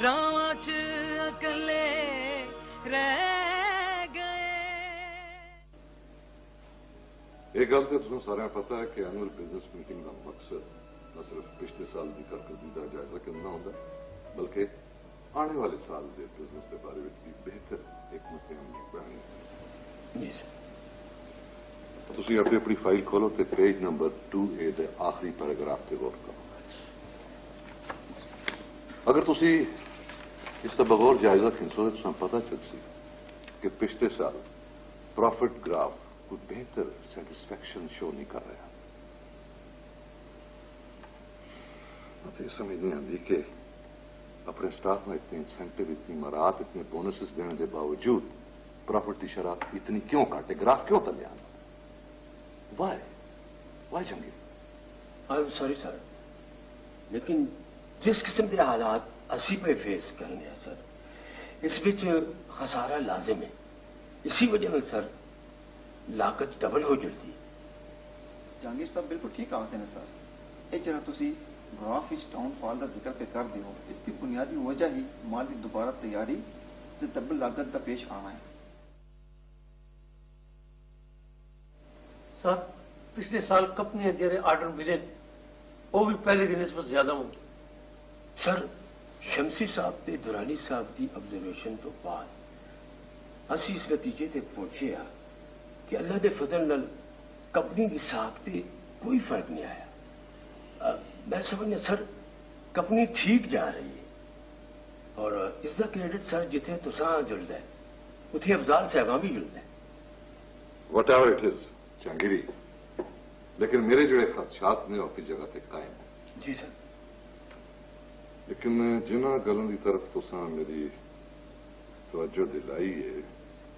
रावां च अकले रह गए। एक गल तो तुसें सारें पता है कि एनुअल बिजनेस मीटिंग का मकसद न सिर्फ पिछले साल की कारकर्दगी का जायजा करना होंदा बल्कि आने वाले साल के बिजनेस के बारे में भी बेहतर एक मुस्तैदी बनानी है। जी सर। तुसी अपनी अपनी फाइल खोलो तो पेज नंबर 2A के आखिरी पैराग्राफ से गौर करो। अगर तुसी इसका बगौर जायजा खिंसो तो तुसें पता चलसी कि पिछले साल प्रॉफिट ग्राफ कोई बेहतर सेटिस्फैक्शन शो नहीं कर रहा। मुझे समझ नहीं आती कि अपने स्टाफ में इतने इंसेंटिव, इतनी मराहत, इतने बोनसेस देने के बावजूद प्रॉफिट की शरह इतनी क्यों घटे, ग्राफ क्यों तले आना? वाई जंगी? आई एम सॉरी सर, लेकिन जिस किस्म के हालात असी पे फेस करने हैं सर, इस विच खसारा लाजिम है। इसी वजह में सर लागत डबल हो जुलती। जहांगीर साहब बिल्कुल ठीक कहते हैं सर। ये जरा तुसी ग्राफ विच डाउनफॉल का जिक्र पे कर दियो, इसकी बुनियादी वजह ही माल की दोबारा तैयारी ते डबल लागत का पेश आना है। सर पिछले साल कंपनी जेरे आर्डर मिले वो भी पहले दिन इस पर ज्यादा होंगे। सर शमसी साहब ते दुरानी साहब की ऑब्जर्वेशन तो बाद असी इस नतीजे ते पहुंचे आ कि अल्लाह के फजल नाल कंपनी की साख ते कोई फर्क नहीं आया। मैं समझना सर कंपनी ठीक जा रही है और इसका क्रेडिट सर जिथे तुसा जुड़दा है उथे अफजाल साहबा भी जुड़दा है। What ever it is Jahangiri, लेकिन मेरे जोड़े खदशात ने अपनी जगह से कायम है। जी सर। लेकिन जिन्होंने गलों की तरफ तुसा मेरी तवज्जो दिलाई है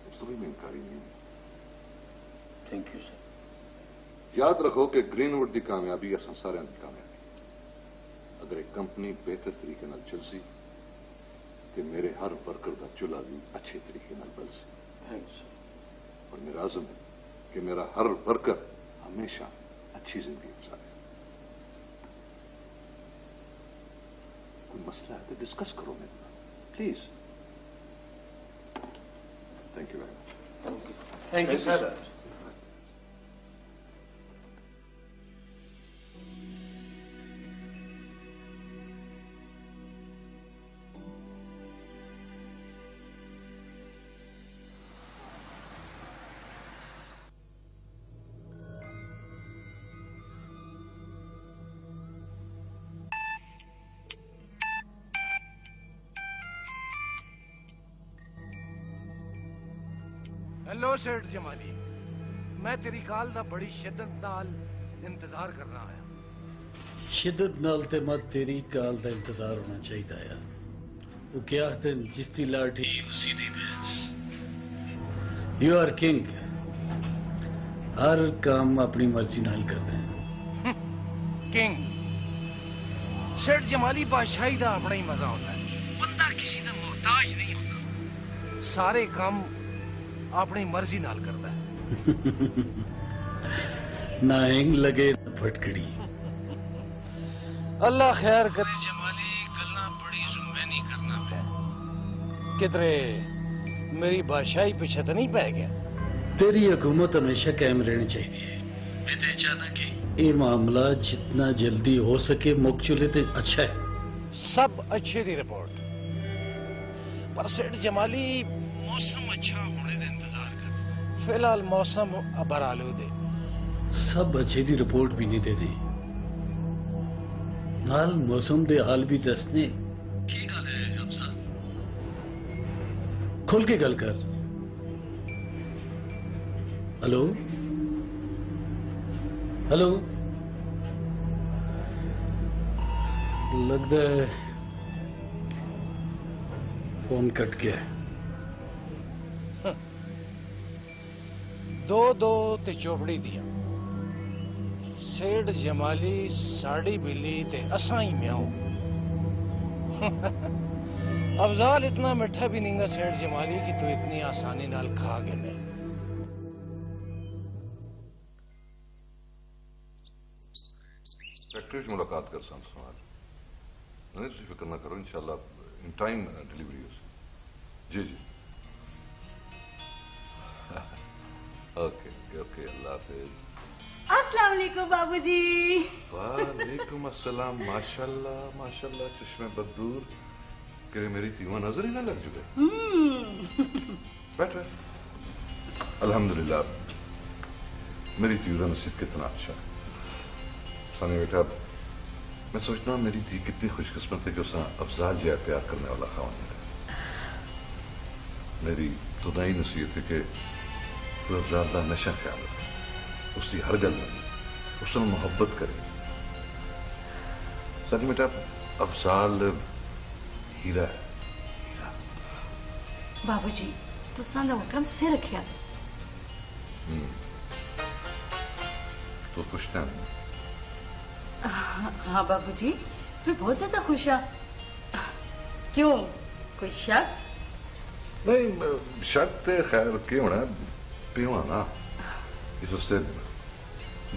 उस भी मैं इनकारी नहीं हूं। Thank you sir. याद रखो कि ग्रीनवुड की कामयाबी असा सारे की कामयाबी। अगर एक कंपनी बेहतर तरीके नाल चलसी तो मेरे हर वर्कर का चूल्हा भी अच्छे तरीके नाल बलसी। Thanks sir. और मेरा आज़म है कि मेरा हर वर्कर हमेशा अच्छी जिंदगी गुजारे। कोई मसला है तो डिस्कस करो मेरे साथ please. Thank you very much. Thank you sir. Hello सेठ जमाली, मैं तेरी कॉल का बड़ी शिद्दत नाल इंतजार कर रहा है। शिद्दत नाल ते मत तेरी काल का इंतजार होना चाहिए है। वो क्या आखते जिसकी लाठी उसी दी भैंस। यू आर किंग, हर काम अपनी मर्जी नाल करते हैं। किंग सेठ जमाली बादशाही का अपना ही मजा होता है। बंदा किसी का मोहताज नहीं होता, सारे काम अपनी मर्जी नाल करता है। ना हिंग लगे ना फटकड़ी। अल्लाह खैर करे जमाली, गल्ला बड़ी जुम्मे नहीं करना पे कितरे मेरी बादशाही पीछे तो नहीं पै गया। तेरी हुकूमत हमेशा कायम रहनी चाहिए। मैं तो चाहना कि ये मामला जितना जल्दी हो सके मुक चुले तो अच्छा है। सब अच्छे दी रिपोर्ट, पर सेठ जमाली मौसम अच्छा होने का इंतजार कर। फिलहाल मौसम अबर आलूदे। सब अच्छे दी रिपोर्ट भी नहीं दे दी, नाल मौसम दे हाल भी दसने की गल है। अफसर खुल के गल कर। हेलो हेलो, लगता है फोन कट गया। दो दो ते चोपड़ी दिया। सेठ जमाली साड़ी बिल्ली ते असा ही म्याऊ। अफजाल इतना मिठा भी नहीं सेठ जमाली कि तू इतनी आसानी नाल खा गए नहीं। फैक्ट्री से मुलाकात कर सन समाज नहीं, फिक्र ना करो, इंशाल्लाह टाइम डिलीवरी हो। जी जी ओके ओके, अल्लाह हाफिज। अस्सलाम वालेकुम बाबूजी। वालेकुम अस्सलाम। माशाल्लाह माशाल्लाह, चश्मे बदूर कि मेरी तीवा नजर ही ना लग जुए। बैठ बैठ। अल्हम्दुलिल्लाह, मेरी तीवा नसीब कितना अच्छा। सानी बेटा, मैं सोचता हूँ मेरी धी कितनी खुशकिस्मत है कि उसने अफजाल जया प्यार करने वाला खावन है। मेरी तो नई नसीहत है कि तू अफजाल का हमेशा ख्याल रख, उसकी हर गल में उससे मोहब्बत करे। सानी बेटा, अफजाल हीरा है, हीरा। बाबूजी तुसां दा हुक्म सिर रखिया। तो खुश ना? हाँ बाबूजी, मैं बहुत ज्यादा खुश हाँ। क्यों, कोई शक? नहीं, शक तो खैर के होना पियो ना, इस उससे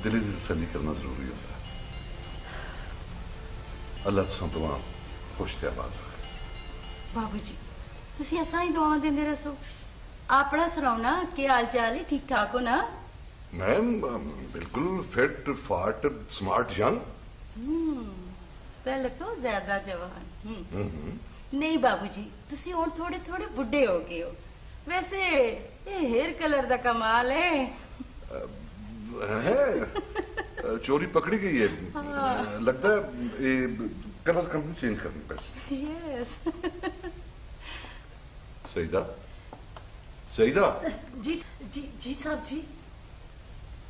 दिली दी तसल्ली करना जरूरी होता है। अल्लाह तुम तमाम खुश थे आबाद रखे। बाबूजी तुसी ऐसा ही दुआ देंदे रहो। अपना सुनाओ ना, क्या हाल चाल है? ठीक ठाक हो ना? मैं बिल्कुल फिट फाट स्मार्ट यंग। पहले तो ज्यादा जवान। नहीं बाबूजी, तुसी और थोड़े थोड़े बुढ़े हो गए हो। वैसे ये हेयर कलर दा कमाल है। चोरी पकड़ी गई है। लगता है ये कलर कंपनी चेंज करनी पैसे। यस। सईदा, सईदा। जी जी जी साहब जी।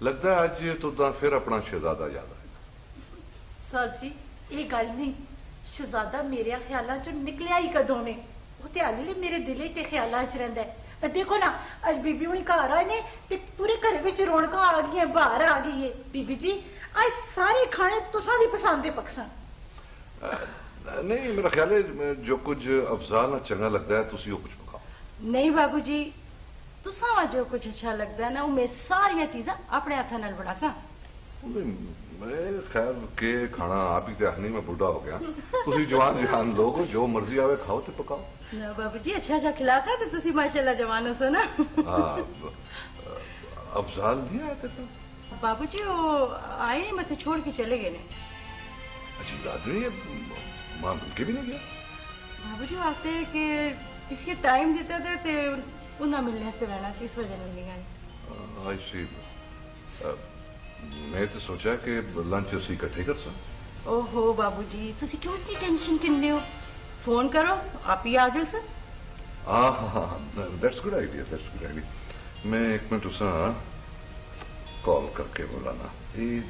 लगता है आज तो फिर अपना शहजादा याद आएगा। साहब जी ये गल नहीं, शहजादा मेरे ख्यालों चो निकलिया ही कदों ने। वो तो हाले मेरे दिल ते ख्यालों च रहिंदा है। देखो ना, अज बीबी हुणी घर आए ने ते पूरे घर विच रौनकां आ गई, बाहर आ गई है। बीबी जी आज सारे खाने तुसां दी पसंद दे पकसन। नहीं, मेरा ख्याल है जो कुछ अफजाल ना चंगा लगता है तुसी वो कुछ पकाओ। नहीं बाबूजी, तुसां जो कुछ अच्छा लगता है ना, वो मैं सारिया चीजा अपने हाथों नाल बनासा। मैं खैर के खाना आप ही ते नहीं, मैं बुढ़ा हो गया। तुसी जवान जहान लोग हो, जो मर्जी आवे खाओ ते पकाओ। ना बाबूजी, अच्छा अच्छा खिलासा तो तुसी माशाल्लाह जवान हो सो ना। हाँ, अफजाल नहीं आया थे? बाबूजी वो आए नहीं, मतलब छोड़ के चले गए ने। अजीब आदमी है, मां मिलके भी नहीं गया। बाबूजी वो आते कि इसके टाइम देते थे ते उन्हें मिलने से रहना, किस वजह नहीं गए। आई सी। मैं तो सोचा कि लंच असी इकट्ठे कर सकते। ओहो बाबूजी, तुसी क्यों इतनी टेंशन करने हो? फोन करो, आप ही आ जाओ सर। हाँ, that's good idea, that's good idea. मैं एक मिनट उसे कॉल करके बोलाना, ये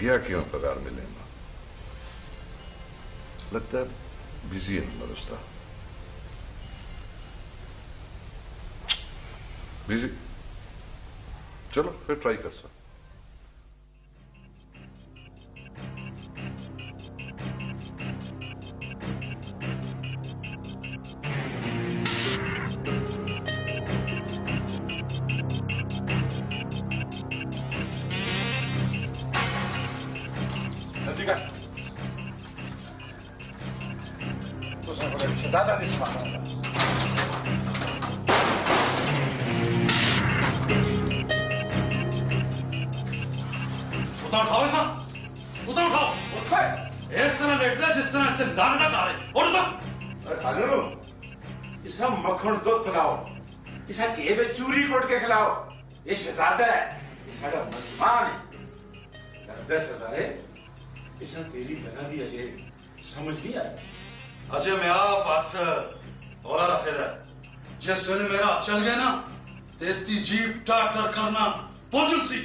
गया क्यों पगार मिले ना? लगता है बिजी है नंबर उसका। बिजी, चलो फिर ट्राई कर सकते। शहजादा नहीं सुना। उठाओ ऐसा, उठाओ। इस तरह लेट जा जिस तरह से दाने तक आ रहे। उठ जा। खानो, इसे मक्खन दूध पिलाओ, इसे केवे चूरी कोट के खिलाओ। ये शहजादा है, ये साड़ा मुसलमान है। लगता सरदारे, इसे तेरी बना दी अजय समझ नहीं आई। अजय मैं आप और आखिर है जिस दिन मेरा चल गया ना, तेरी जीप टाटर करना पहुंचल सी।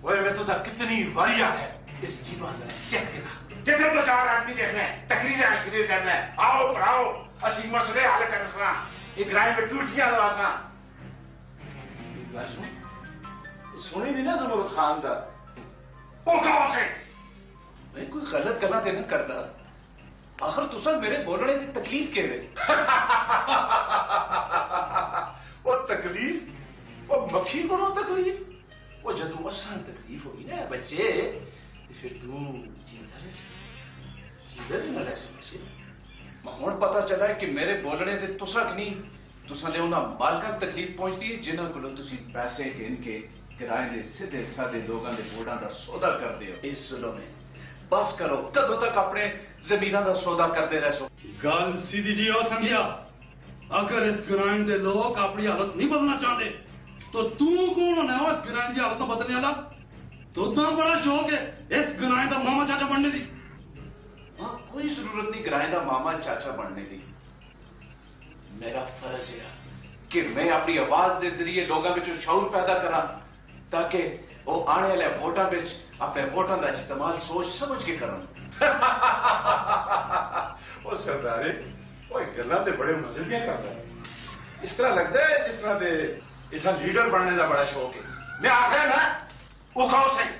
वो मैं तो कितनी वारिया है इस जीवा से चेक करा। जितने तो चार आदमी देखने तकरीर आश्चर्य करना है। आओ पढ़ाओ, असी मसले हल करना, ये ग्राम में टूटियां दवासा। एक बार सुनी दी ना जमूर खान दा वो कहां से? मैं कोई गलत गल्ला ते नहीं करदा। आखिर तुसा मेरे बोलने की तकलीफ के वे। वो तकलीफ, वो मक्खी को तकलीफ, वो जदू असा तकलीफ होगी ना बच्चे, फिर तू जिंदा रह सकते, जिंदा नहीं रह सकते। ਹੁਣ ਪਤਾ ਚੱਲਾ ਕਿ ਮੇਰੇ ਬੋਲਣੇ ਤੇ ਤੁਸਾਂ ਕਿ ਨਹੀਂ ਤੁਸਾਂ ਦੇ ਉਹਨਾਂ ਮਾਲਕਾਂ ਤੱਕ ਤਕਲੀਫ ਪਹੁੰਚਦੀ ਹੈ ਜਿਨ੍ਹਾਂ ਕੋਲੋਂ ਤੁਸੀਂ ਪੈਸੇ ਗਿਣ ਕੇ ਕਿਰਾਏ ਦੇ ਸਿੱਧੇ ਸਾਦੇ ਲੋਕਾਂ ਦੇ ਵੋਟਾਂ ਦਾ ਸੌਦਾ ਕਰਦੇ ਹੋ। ਇਸ ਜ਼ੁਲਮ ਨੇ बस करो, कदों तक अपने जमीना का सौदा करते रहो। गल सीधी जी हो समझिया, अगर इस ग्राइंड के लोग अपनी हालत नहीं बदलना चाहते तो तू कौन है इस ग्राइंड की हालत बदलने वाला? तो इतना बड़ा शौक है इस ग्राइंड का मामा चाचा बनने की? हाँ, कोई जरूरत नहीं ग्राइंड का मामा चाचा बनने की। मेरा फर्ज है कि मैं अपनी आवाज के जरिए लोगों में शऊर पैदा करा ताकि वो आने वाले वोटा में अपने वोटों का इस्तेमाल सोच समझ के करन। ओ सरदारे, ओए गल्लां ते बड़े मजे दियां करदा है। इस तरह लगदा है जिस तरह दे इसा लीडर बनने का बड़ा शौक है। मैं आखिर ना वो खाओ सही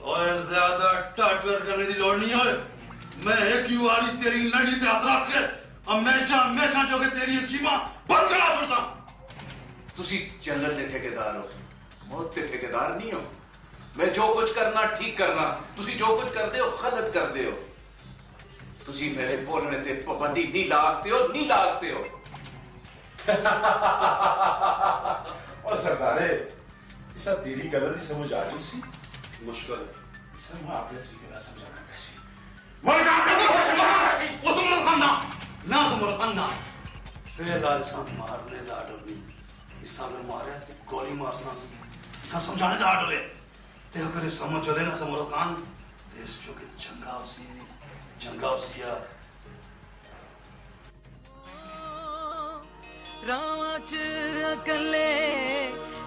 ओए ज्यादा टाटवर करने की लोड़ नहीं है। मैं एक ही बारी तेरी लड़ी पे हाथ रख के हमेशा हमेशा जो के तेरी सीमा बंद करा छोड़ता। तुसी जंगल के ठेकेदार हो, मौत के ठेकेदार नहीं हो। मैं जो कुछ करना ठीक करना, तुसी जो कुछ करते हो गलत करते हो। तुसी मेरे बोलने ते पाबंदी नहीं लागते हो, नहीं लागते हो। और सरदारे, इसा तेरी गलत ही समझ आ चुकी सी। मुश्किल है इसा मैं आपने तरीके ना समझाना कैसी। मैं जानता हूं वो समझाना कैसी। वो तुम खाना ना समझ खाना। पहला इंसान मारने का आर्डर नहीं, इसा में मारे तो गोली मार सांस। इसा समझाने का आर्डर है। ते अगर समझ चले ना समर खान देश जो के जंगावसिया रांच अकले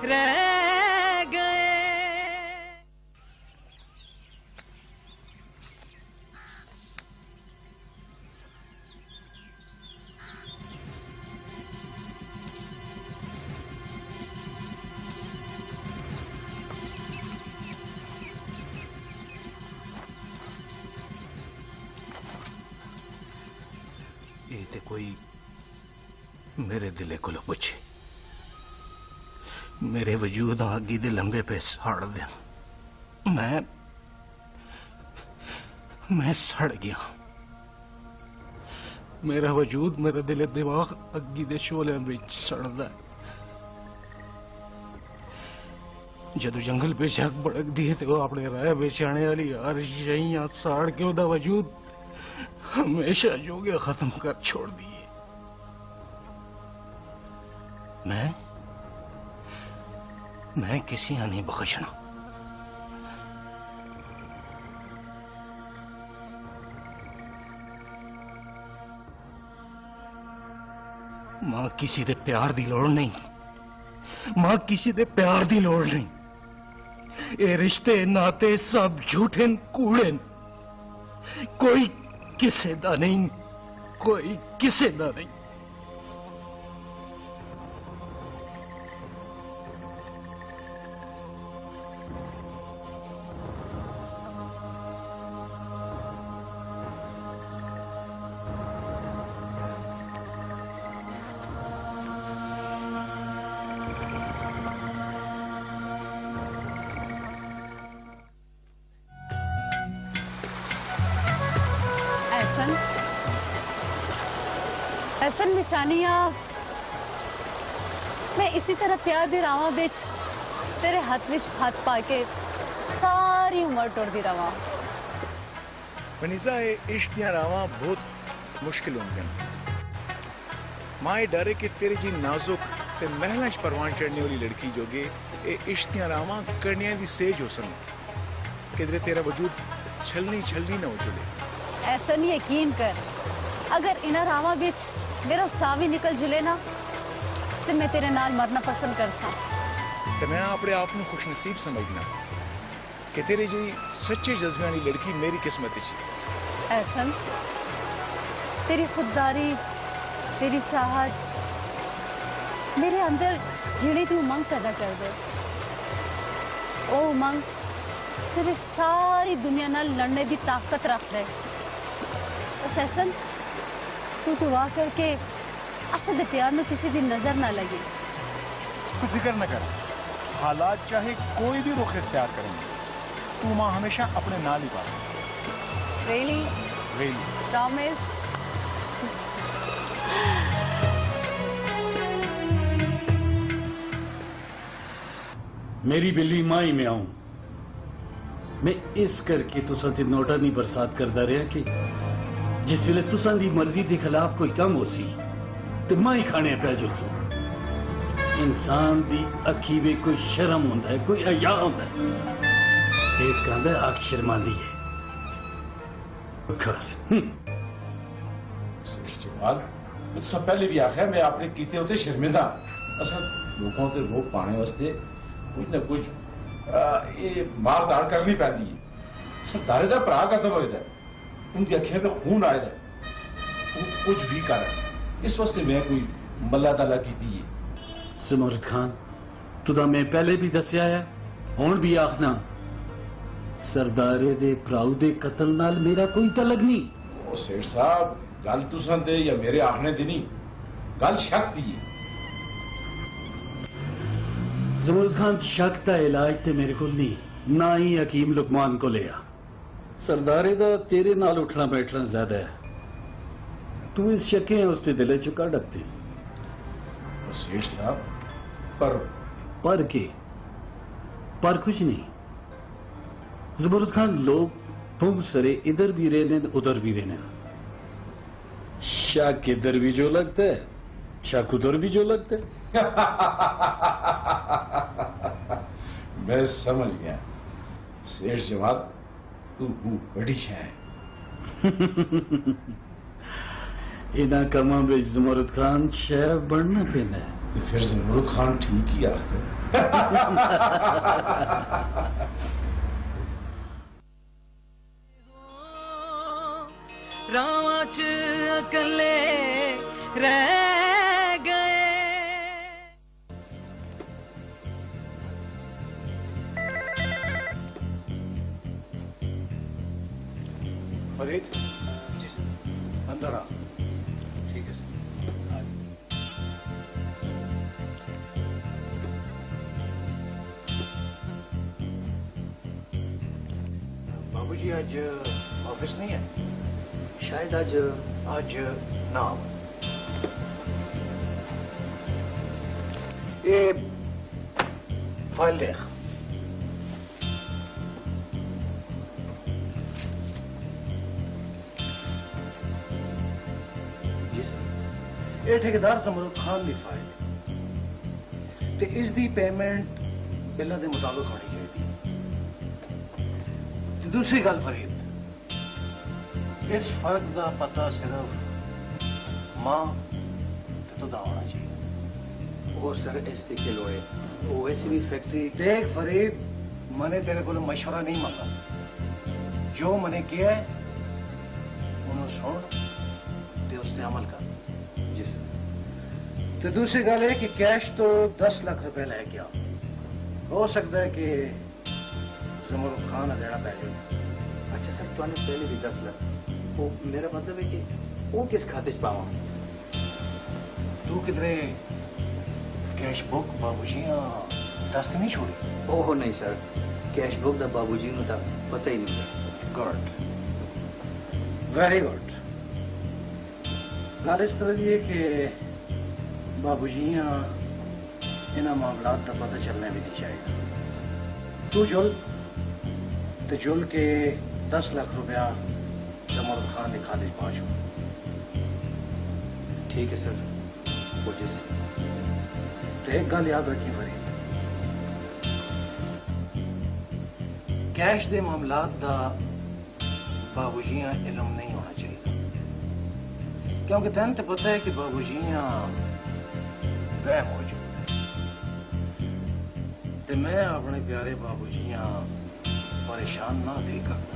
रह गए। ये ते कोई मेरे दिले को पुछे, मेरे वजूद आगी दे लंबे पे सड़ दे। मैं सड़ गया। मेरा वजूद, मेरा दिल दिमाग अग्गी दे शोले में सड़दा। जदों जंगल पे जग भड़क दी तो वो अपने राह बेच आने वाली हर शइयां साड़ के ओदा वजूद हमेशा जोगे खत्म कर छोड़ दिए। मैं किसी का नहीं बख्शना। मां किसी दे प्यार दी लोड़ नहीं, मां किसी दे प्यार दी लोड़ नहीं। ये रिश्ते नाते सब झूठे कूड़े, कोई किसे दा नहीं, कोई किसे दा नहीं। एहसन मिचानिया, मैं इसी तरह प्यार दी रावा बिच तेरे हाथ विच हाथ पाके सारी उम्र टुरदी रवा। वनीसा, इश्क दियां रावां बहुत मुश्किल होंदियां। मां ये डर है कि तेरी जी नाजुक ते महलां च परवान चढ़ने वाली लड़की जोगे ये इश्क दियां रावां करनियां दी सेज हो सन, किधरे तेरा वजूद छलनी छलनी ना हो चले। ऐसा नहीं यकीन कर, अगर इना रावा बिच मेरा सावी निकल जुले ना तो मैं तेरे नाल मरना पसंद कर सा। तो मैं अपने आप को खुशनसीब समझना कि तेरी जी सच्चे जज्बे वाली लड़की मेरी किस्मत है। एहसन, तेरी खुददारी, तेरी चाहत मेरे अंदर जीने की उमंग पैदा कर दे। ओ उमंग तेरे सारी दुनिया नाल लड़ने की ताकत रख दे। बस एहसन, तू दुआ करके असद प्यार में किसी दिन नजर ना लगे। तू फिक्र न कर, हालात चाहे कोई भी रुख इख्तियार करेंगे, तू मां हमेशा अपने नाल ही पास है। Really? Really? Promise? मेरी बिल्ली माई में आऊं मैं इस करके तुसा ते नोटा नहीं बरसात करदा रहा कि जिस वेले तुसा दी मर्जी के खिलाफ कोई कम हो सी ते माई खाने पै जुलसू। इंसान दी अखी में कोई शर्म होंदा है, कोई हया होंदा है। पेट कहंदा है आंख शर्मांदी है। बकवास। जमाल मैं तो पहले भी आखिया मैं आपने कीते होते शर्मिंदा असल लोगों से रोक पाने वास्ते कुछ ना कुछ ये मार धाड़ करनी पैंदी है। सरदारे दा भरा कतल होए दा उनकी अखियों में खून आए दा वो कुछ भी कर इस वास्ते मैं कोई मल्ला तला की दी है। जमुरद खान तुदा मैं पहले भी दसिया है हुण भी आखना सरदारे दे भराऊ दे कतल नाल मेरा कोई तलक नहीं। ओ सेठ साहब गल तुसां दे या मेरे आखने दी नहीं गल शक दी है। जमुरद खान शक दा इलाज ते मेरे को नहीं ना ही हकीम लुकमान को लिया। सरदारे दा तेरे नाल उठना बैठना ज्यादा है। तू इस शके उसके दिले चो कढ़ रखती। सेठ साहब पर के पर कुछ नहीं। जमुरद खान लोग भूख सरे इधर भी रहने उधर भी रहने। शक इधर भी जो लगता है शक उधर भी जो लगता है। मैं समझ गया सेठ जमाल तू बड़ी है। इना कमा में जमुरद खान शह बढ़ना पेना है। फिर जमुरद खान ठीक ही आखते रावां च अकले रह गए। फरीद जी सर अंदर आ। ठीक है सर। बाबूजी आज ऑफिस नहीं है? शायद आज ना हो। ये फाइल देख। जी सर। ये ठेकेदार जमुरद खान की फाइल ते इस दी पेमेंट बिल्लां दे मुताबिक होनी चाहिए। ते दूसरी गल फरीद इस फर्क का पता सिर्फ मां ते तुदा होना चाहिए। वो सर इस तरीके लोए वो वैसे भी फैक्ट्री देख फरीद मैंने तेरे को मशवरा नहीं मांगा। जो मैंने किया है उन्हें सुन ते उस पे अमल कर। जी सर। तो दूसरी गल है कि कैश तो 10 लाख रुपए लेके आओ। हो सकता है कि जमुरद खान देना पहले। अच्छा सर तो पहले भी 10 लाख वो मेरा मतलब है कि वो किस खाते च पावा? तू किधरे कैश बुक बाबूजी दस्त नहीं छोड़ी? ओह नहीं सर कैश बुक दा बाबूजी नु ता पता ही नहीं। Good very good. गल इस तरह की है कि बाबूजी इन्ह मामलात का पता चलना भी नहीं चाहिए। तू जुल के 10 लाख रुपया जमुरद खान के खाते पहुंचो। ठीक है सर वो जैसे। तो एक गल याद रखी फरीद कैश दे मामलात दा बाबूजियां इलम नहीं होना चाहिए क्योंकि तैन तो पता है कि बाबूजियां वहम हो चुके ते मैं अपने प्यारे बाबूजियां परेशान ना दे करता।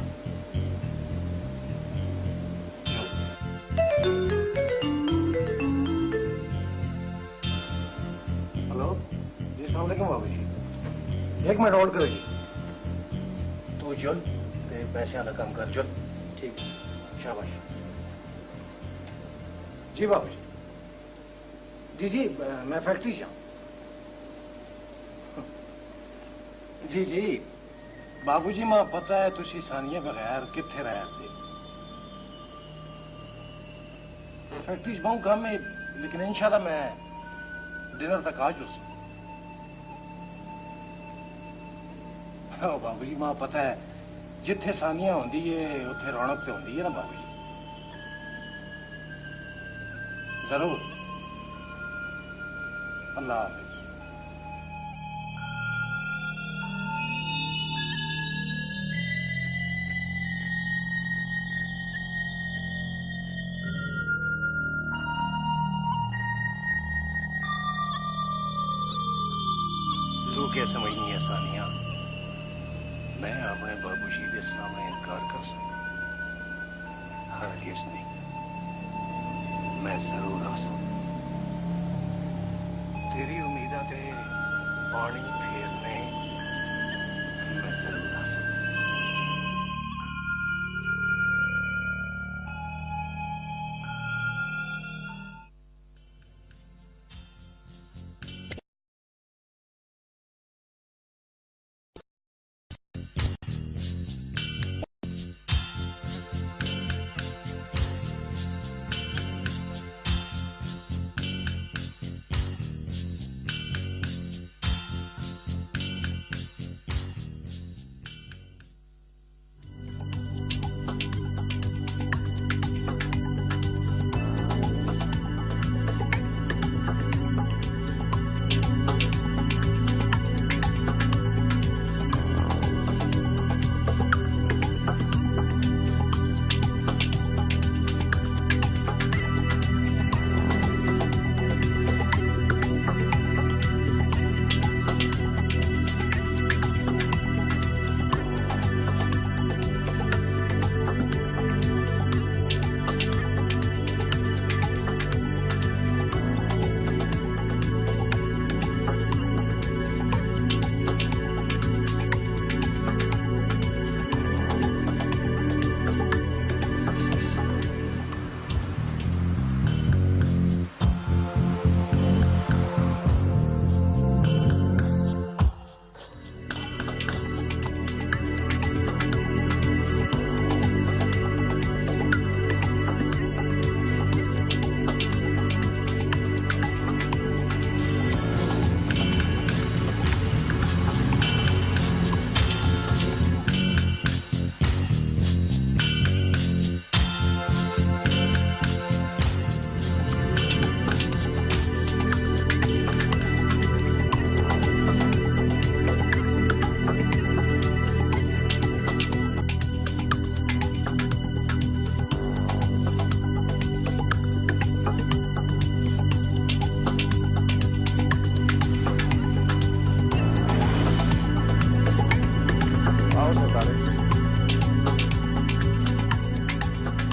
हेलो जी अस्सलाम वालेकुम बाबूजी। 1 मिनट होल्ड करो जी। तू जुल ते पैसे वाला काम कर जुल। ठीक है शाबाश। जी बाबूजी। जी जी मैं फैक्ट्री जाऊं। जी जी बाबूजी मां पता है तुसी सानिया बगैर किथे रहते। फैक्ट्री बहुत कम है लेकिन इंशाल्लाह मैं डिनर तक आ जाऊं। बाबू जी मां पता है जिथे सानिया होंदी है उथे रौनक तो होंदी है ना बाबू जी। जरूर। अल्लाह हाफिज। तू क्या समझनी है सानिया, मैं अपने बाबूजी के सामने इनकार कर सकता? हरगिज़ नहीं, मैं जरूर आ सकता। तेरी उम्मीदा ते पानी फेरने मैं जरूर आ सकता।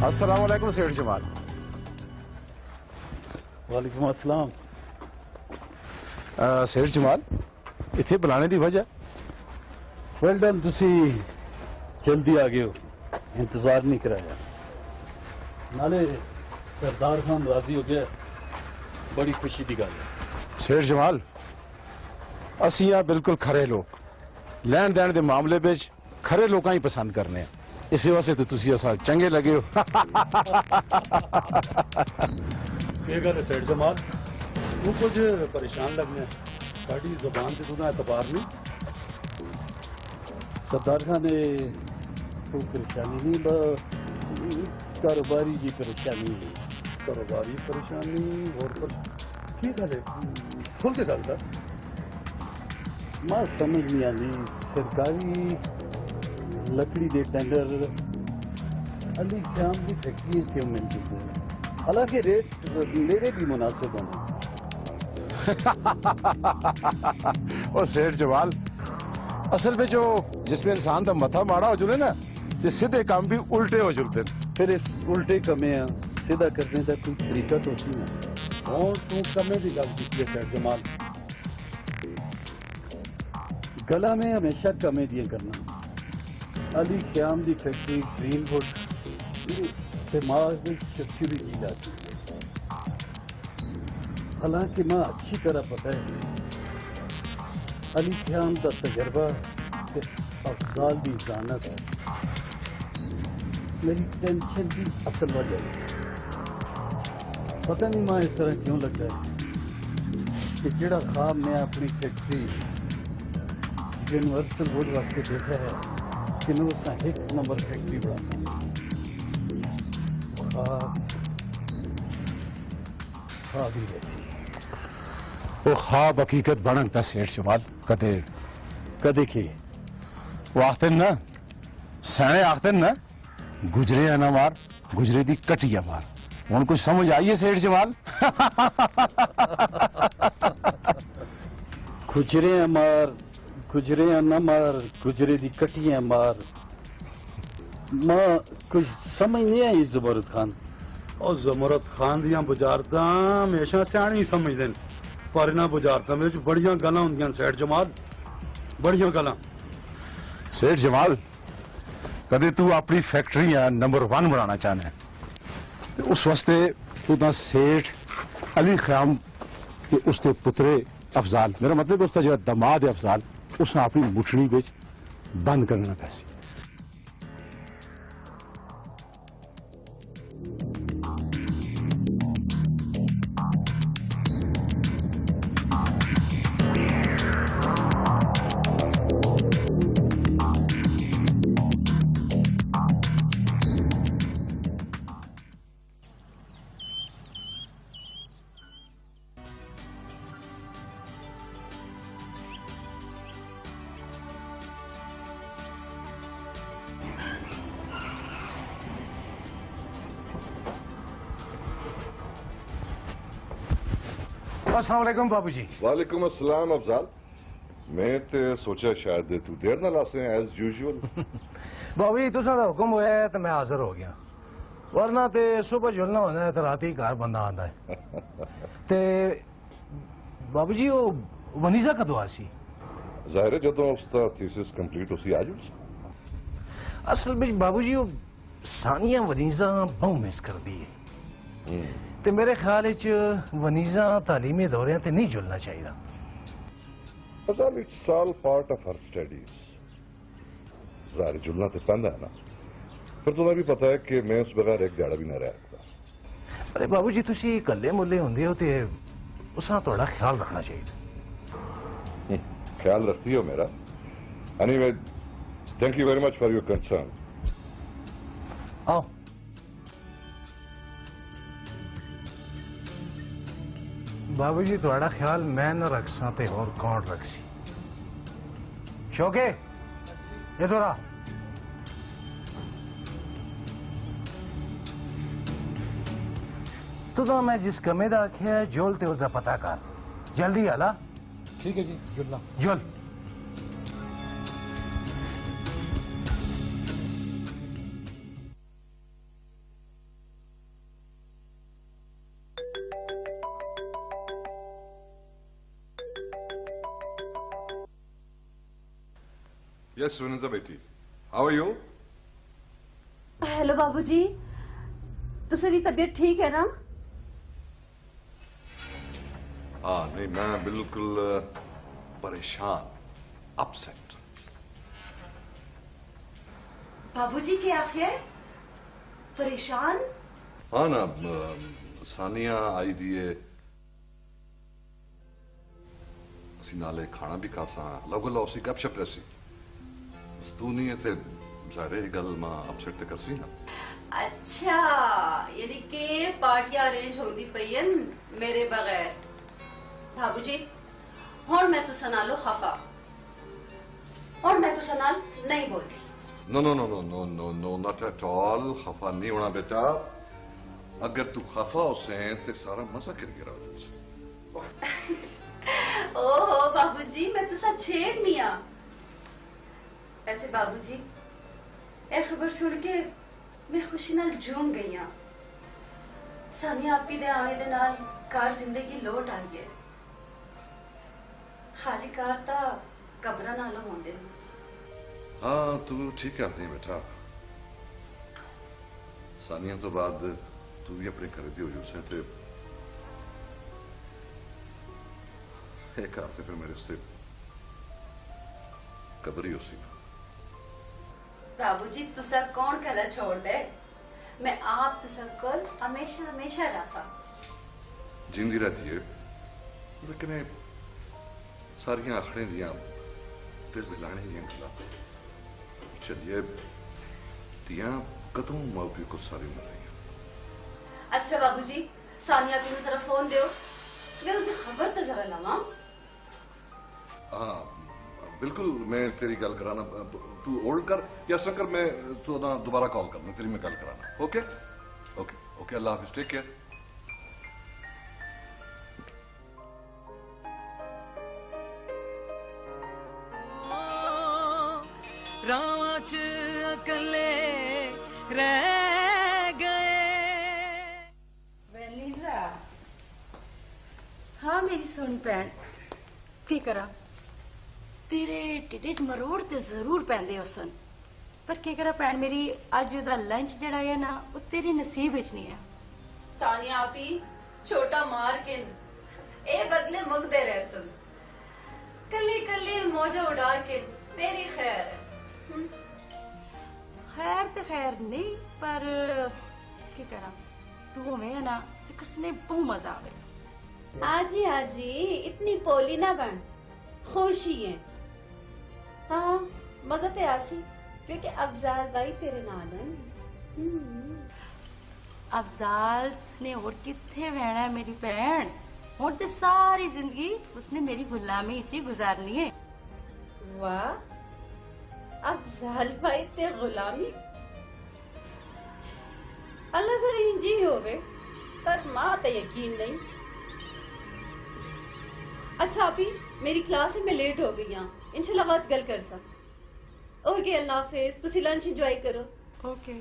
अस्सलाम वालेकुम सेठ जमाल। वालेकुम अस्सलाम। सेठ जमाल इथे बुलाने की वजह? वेल डन, तुसी जल्दी आ गए हो, इंतजार नहीं कराया। नाले सरदार खान राजी हो गया, बड़ी खुशी की गल है। सेठ जमाल असी आ बिल्कुल खरे लोग, लैन दैन के मामले में खरे लोग ही पसंद करने हैं, इस वास्ते तो तुसी असा चंगे लगे हो। ये गल है सेठ जमाल, तू कुछ परेशान लगने, साड़ी जुबान से तुझा एतबार नहीं। सरदार खान ने कोई परेशानी नहीं, कारोबारी जी परेशानी, कारोबारी परेशानी और की गल है, खुल के गल कर। मैं समझ नहीं आती, सरकारी लकड़ी दे टेंडर अली ख्याम की फैक्ट्री क्यों मिलती है, हालांकि रेट मेरे भी मुनासिब होने। और सेठ जमाल असल में जो जिसमें इंसान का मथा माड़ा हो जुले ना, तो सीधे काम भी उल्टे हो जुलते। फिर इस उल्टे कमे सीधा करने का कोई तरीका तो नहीं है। और तू कमे की गल की है सेठ जमाल, गला में हमेशा कमे दिए करना। अली ख्याम की फैक्ट्री ग्रीनवुड दिमाग में शक्ति की जाती है, हालांकि मैं अच्छी तरह पता है अली ख्याम का तजर्बा अफजाल की जानत है। मेरी टेंशन की असल वजह है, पता नहीं मैं इस तरह क्यों लगता है कि जेड़ा ख्वाब मैं अपनी फैक्ट्री यूनिवर्सल बोर्ड वास्ते देखा है कि मैं उसका एक नंबर फैक्ट्री बड़ा ख्वाब ही वैसी वो ख्वाब हकीकत बनता सेठ जमाल कदे कदे की वो आखते ना सैने आखते ना गुजरे ना मार गुजरे दी कटिया मार हूं कुछ समझ आई है सेठ जमाल गुजरे न मार गुजरे दी कटियां मार मां कुछ समझ नहीं आई जमरत खान और जमरत खान दियां बुझारतां हमेशा सियाणी समझदे पर इन्हां बुझारतां विच बड़ियां गल्लां हुंदियां सेठ जमाल बड़ियां गल्लां सेठ जमाल कदे तू अपनी फैक्ट्री नंबर 1 बनाना चाहना है तो उस वास्ते तू तां सेठ अली ख्याम के उसके पुत्रे अफजाल मेरा मतलब उसका जो दमाद है अफजाल उसने अपनी मुठड़ी बिच बंद करना पैसी अस्सलाम वालेकुम बाबू जी। वालेकुम अस्सलाम अफजाल मैं तो सोचा शायद तू देर ना लासे एज यूजुअल बाबू जी तुसा दा हुक्म होया है तो मैं हाजिर हो गया वरना ते सुबह जुलना होना है तो रात ही घर बंदा आंदा है ते बाबू जी वो वनीजा कदों आसी जाहिर है जदों उसका थीसिस कंप्लीट उसी आज असल में बाबू जी वो सानिया वनीजा बहु मिस कर दी है ते मेरे ख्याल च वनीजा तालीमी दौरे ते नहीं जुलना चाहिए Afzal it's all part of her studies जाहिर जुलना तो पैंदा है ना फिर तुम्हें भी पता है कि मैं उस बगैर एक दिहाड़ा भी ना रह सकता अरे बाबू जी तुसी कल्ले मुल्ले होंदे हो ते उसा थोड़ा ख्याल रखना चाहिए ख्याल रखती हो मेरा anyway thank you very much for your concern आओ बाबू जी थोड़ा ख्याल मैं न रखसा ते और कौन रखसी शौके ये थोड़ा तो मैं जिस कमे दा आख्या जोल ते उसका पता कर जल्दी आला ठीक है जी जुलना जोल Yes, Sunita बेटी how are you? हेलो बाबूजी तुसेरी तबीयत ठीक है ना हाँ नहीं मैं बिल्कुल परेशान अपसेट बाबूजी क्या है परेशान हाँ ना सानिया आई दिए असी नाले खाना भी खासा लगो लो उसी गपशप रसी तू नहीं है ते जारे गल मां अपसेट ते करसी ना अच्छा यानी कि पार्टियां अरेंज होती पईयन मेरे बगैर बाबूजी हुण मैं तुसा नालो खफा और मैं तुसा नाल नहीं बोलती no no no no no no no not at all खफा नहीं होना बेटा अगर तू खफा होसे ते सारा मजा कर गिरा ओहो बाबूजी मैं तुसा छेड़नी आ ऐसे बाबूजी ए खबर सुन के मैं खुशी नाल झूम गई हां सानिया आपी दे आने दे नाल कार जिंदगी लौट आई है खाली कार ता कब्र नाल होंदे हाँ तू ठीक कहती है बेटा सानिया तो बाद तू भी अपने घर दी हो उसे ते एक हफ्ते फिर मेरे से कब्र ही उसी बाबूजी तुसा कौन कला छोड़ दे मैं आप तुसा कोल हमेशा हमेशा रासा जिंदी रहती है लेकिन सारियां आखड़े दियां दिल मिलाने दियां गल्लां चलिए दियां कदों मां प्यो को सारी उम्र रही। अच्छा बाबूजी, सानिया भी जरा फोन दो, मैं उसकी खबर तो जरा लवां। हाँ बिल्कुल, मैं तेरी गल कराना, तू होल्ड कर या ऐसा कर, मैं तो ना दोबारा कॉल करना, तेरी मैं गल कराना। ओके ओके ओके, अल्लाह हाफिज, टेक केयर। रावां च अकले रह गए। वैलिजा, हाँ मेरी सोनी भैन, की करा तेरे ढिड्डे च मरोड़ ते जरूर पैंदे उसन, पर की करा भैन मेरी, अज दा लंच जड़ा है ना वो तेरे नसीब विच नहीं है। सानिया आपी छोटा मार के ए बदले मुगदे रह सन, कले कले मौजा उड़ा के मेरी खैर है। खैर ते खैर नहीं, पर की करा तू होवे है ना ते कसने बहु मजा आवे। आजी आजी इतनी पोली ना बन, खुशी है। हाँ मजा ते आसी, क्योंकि अफजाल भाई तेरे नाल है। अफजाल ने और किथे वहना है मेरी भैन, और ते सारी जिंदगी उसने मेरी गुलामी च गुजारनी है। वाह, अफजाल भाई ते गुलामी अलग इंजी होवे, पर मां ते यकीन नहीं। अच्छा अभी मेरी क्लास में लेट हो गई हां, इंशाल्लाह बात गल कर सा। ओके अल्लाह हाफिज, तुसी लंच एंजॉय करो। ओके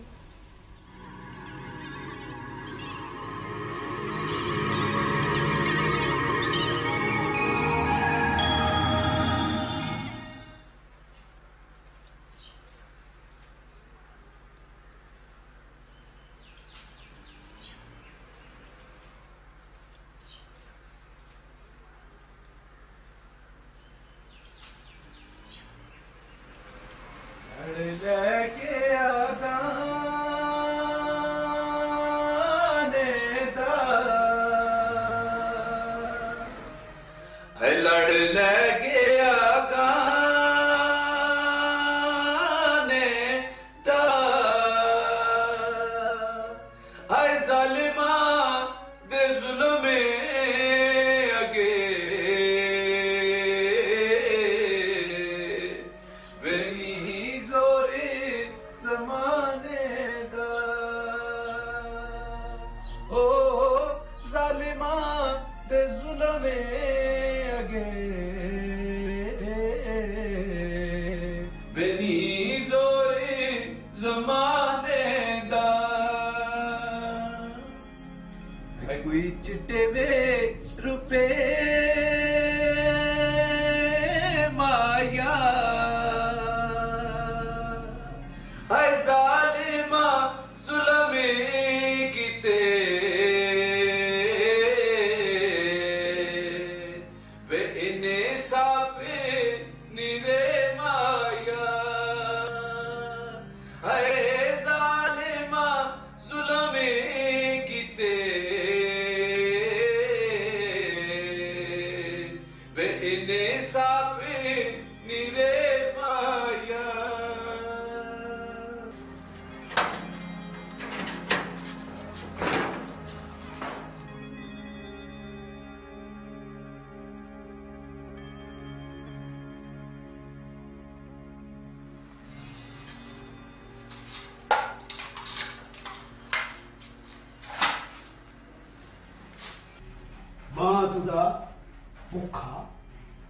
भूखा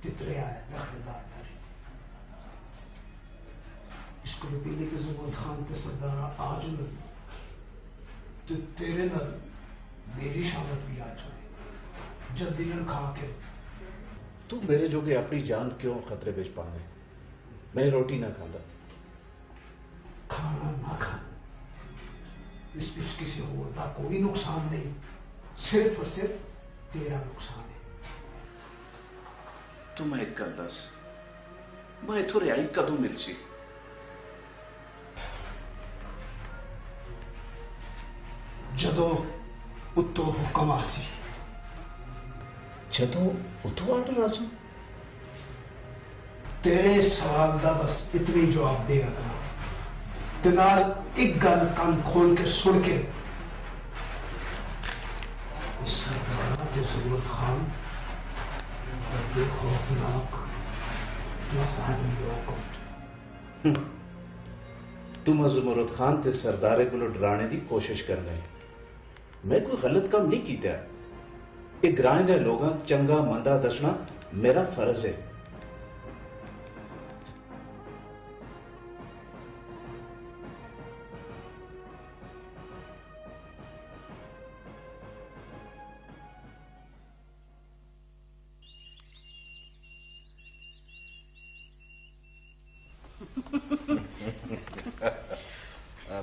तितरे आए रखदार इसको पीने के जुबान खान ते सरदारा आज न तो तेरे नाल मेरी शामत भी आज हुई जल्दी न खा के तू मेरे जोगे अपनी जान क्यों खतरे बेच पावे? मैं रोटी ना खाता, खाना ना खा, इस बीच किसी और का कोई नुकसान नहीं, सिर्फ और सिर्फ तेरा नुकसान है। तू मैं एक गल दस, मैं इथों रिहाई कदों मिल सी? जदों उत्तो हुक्म आसी। जदों उत्तो आर्डर आसा? तेरे सवाल का बस इतनी जवाब दे रखना ते नाल एक गल कान खोल के सुन के सरदारा ते ज़ुमर खान बड़े खौफनाक ते सारे लोग तुम ज़ुमर खान ते सरदारे को डराने की कोशिश करना है। मैं कोई गलत काम नहीं किया। एक ग्रां दे लोगां चंगा मंदा दसना मेरा फर्ज है।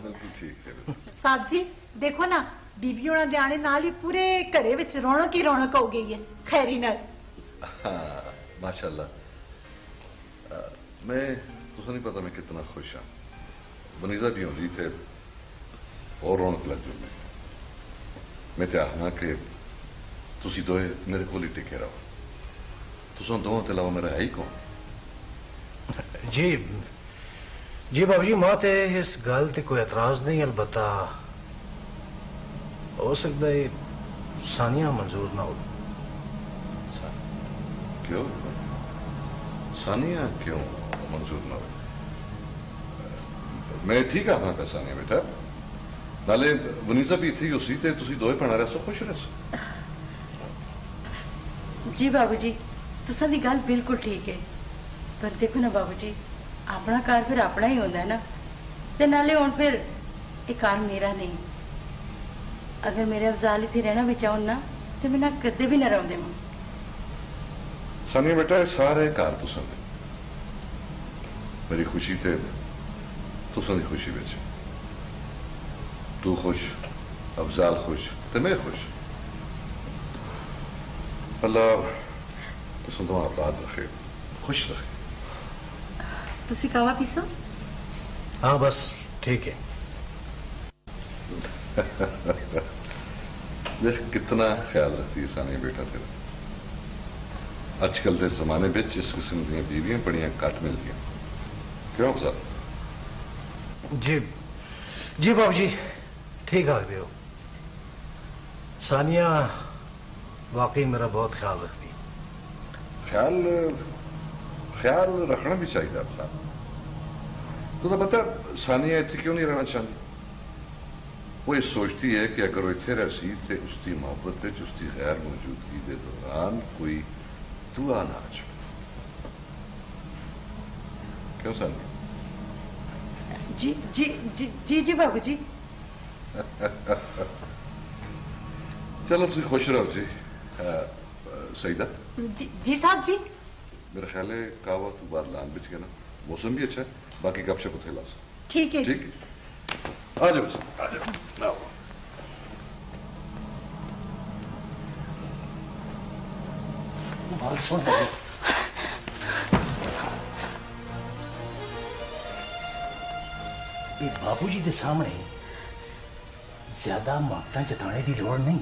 बिल्कुल ठीक है। साहब जी देखो ना बीबी होना दे आने नाल ही पूरे घरे विच रौनक ही रौनक हो गई है खैरी नाल। हाँ माशाल्लाह। मैं तुझे नहीं पता मैं कितना खुश हाँ। वनीजा भी होंगी थे और रौनक लग जू मैं ते आखना कि तुसी दोए मेरे को टिके रहो। तुसा दोवां ते अलावा मेरा है ही कौन? जी जी बाबू जी मां ते इस गल ते कोई एतराज नहीं, अलबत्ता हो सकता है सानिया मंजूर ना हो। क्यों सानिया क्यों मंजूर ना हो? मैं ठीक आखना था सानिया बेटा, नाले वनीजा भी थी उसी ते तुसी दोए भैणां रह सो खुश रह सो। जी बाबूजी तुसा दी गल बिल्कुल ठीक है, पर देखो ना बाबूजी अपना घर फिर अपना ही होता है ना, ते नाले हुण फिर ये घर मेरा नहीं। अगर मेरे अफजाल इत्थे रहना भी चाहन ना तो मैं ना कदे भी ना रह देवां। सानिया बेटा सारे घर तुसा दे, मेरी खुशी ते तुसा दी खुशी विच तू खुश, अफजाल खुश ते मैं खुश। अल्लाह तुसा दोवां आबाद रखे, खुश रखे। तुसी कावा पीसो? हाँ बस ठीक है। देख कितना ख्याल रखती है सानिया बेटा तेरा। अजकल के जमाने में इस किस्म दी बीवियां बड़ियां घट मिलदियां, क्यों अफजाल? जी जी बाबू जी ठीक आखदे हो। सानिया वाकई मेरा बहुत ख्याल रखती है। ख्याल रखना भी चाहिए अफजाल। तो पता सानिया इतने क्यों नहीं रहना चाहती? वो ये सोचती है कि अगर वो इतने रहसी तो उसकी मोहब्बत में उसकी गैर मौजूदगी के दौरान कोई दुआ ना आ जाए। क्यों सानिया? जी जी जी जी जी बाबू जी। चलो तुम खुश रहो जी। सईदा जी जी साहब जी। मेरा ख्याल है कावा तू बाहर लान बिच गया ना, मौसम भी अच्छा है, बाकी गपशप उठे ला। ठीक है ठीक है, आ जाओ आ जाओ। बात सुन बाबूजी के सामने ज्यादा मानता जताने की लोड़ नहीं।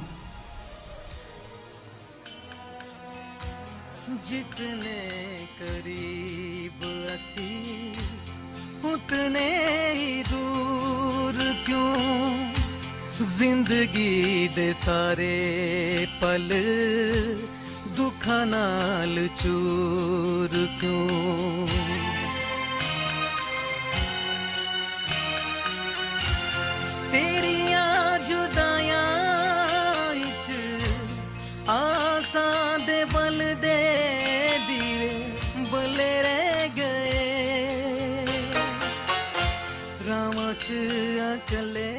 जितने करीब असी उतने ही दूर क्यों, जिंदगी दे सारे पल दुखा नाल चूर क्यों। तेरिया जुदाइयां आसां दे बल दे दीवे बले रह गए, रावां च अकले